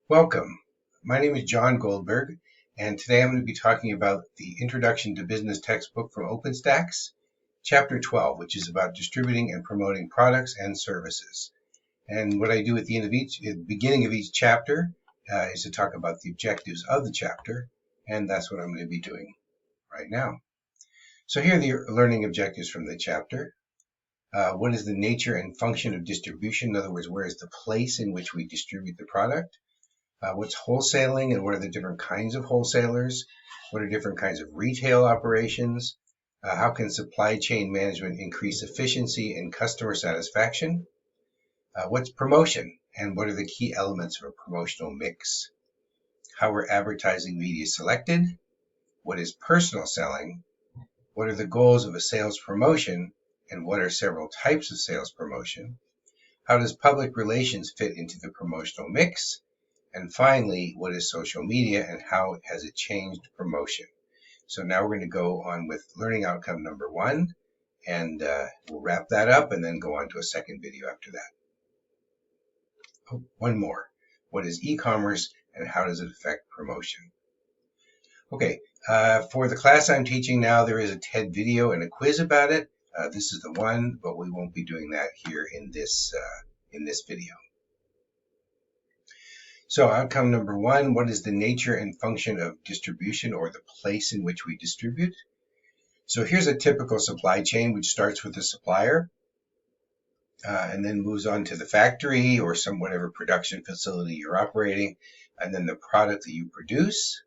Welcome. My name is John Goldberg, and today I'm going to be talking about the Introduction to Business textbook from OpenStax, Chapter 12, which is about distributing and promoting products and services. And what I do at the beginning of each chapter is to talk about the objectives of the chapter, and that's what I'm going to be doing right now. So here are the learning objectives from the chapter. What is the nature and function of distribution? In other words, where is the place in which we distribute the product? What's wholesaling and what are the different kinds of wholesalers? What are different kinds of retail operations? How can supply chain management increase efficiency and customer satisfaction? What's promotion and what are the key elements of a promotional mix? How are advertising media selected? What is personal selling? What are the goals of a sales promotion and what are several types of sales promotion? How does public relations fit into the promotional mix? And finally, what is social media and how has it changed promotion? So now we're going to go on with learning outcome number 1, and we'll wrap that up and then go on to a second video after that. Oh, one more. What is e-commerce and how does it affect promotion? Okay, for the class I'm teaching now, there is a TED video and a quiz about it. This is the one, but we won't be doing that here in this video. So outcome number 1, what is the nature and function of distribution or the place in which we distribute? So here's a typical supply chain which starts with the supplier and then moves on to the factory or whatever production facility you're operating, and then the product that you produce,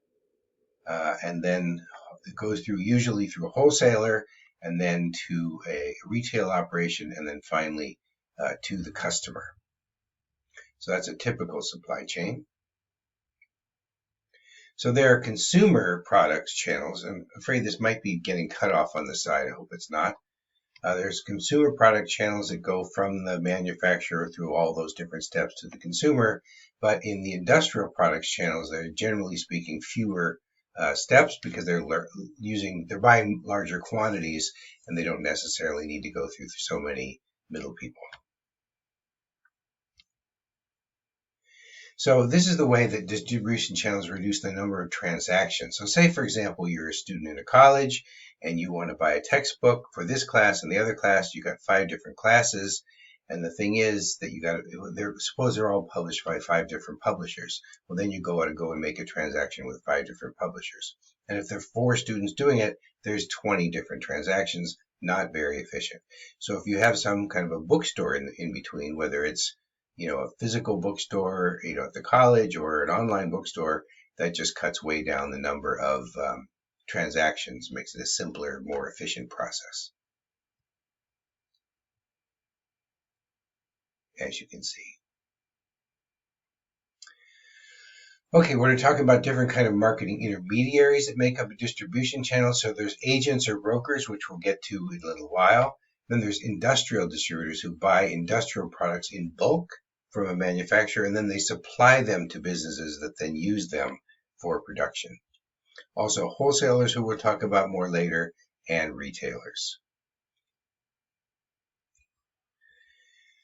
and then it goes usually through a wholesaler and then to a retail operation and then finally to the customer. So that's a typical supply chain. So there are consumer products channels. I'm afraid this might be getting cut off on the side. I hope it's not. There's consumer product channels that go from the manufacturer through all those different steps to the consumer. But in the industrial products channels, there are generally speaking fewer steps because they're buying larger quantities and they don't necessarily need to go through so many middle people. So this is the way that distribution channels reduce the number of transactions. So say, for example, you're a student in a college and you want to buy a textbook for this class and the other class. You got 5 different classes. And the thing is that suppose they're all published by 5 different publishers. Well, then you go and make a transaction with 5 different publishers. And if there are 4 students doing it, there's 20 different transactions, not very efficient. So if you have some kind of a bookstore in between, whether it's a physical bookstore, at the college or an online bookstore, that just cuts way down the number of transactions, makes it a simpler, more efficient process, as you can see. Okay, we're going to talk about different kind of marketing intermediaries that make up a distribution channel. So there's agents or brokers, which we'll get to in a little while. Then there's industrial distributors who buy industrial products in bulk from a manufacturer, and then they supply them to businesses that then use them for production. Also wholesalers, who we'll talk about more later, and retailers.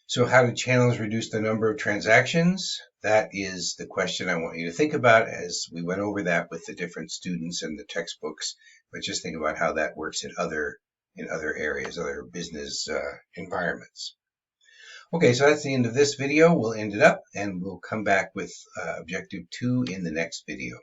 So how do channels reduce the number of transactions? That is the question I want you to think about as we went over that with the different students and the textbooks, but just think about how that works in other areas, other business environments. Okay, so that's the end of this video. We'll end it up and we'll come back with objective 2 in the next video.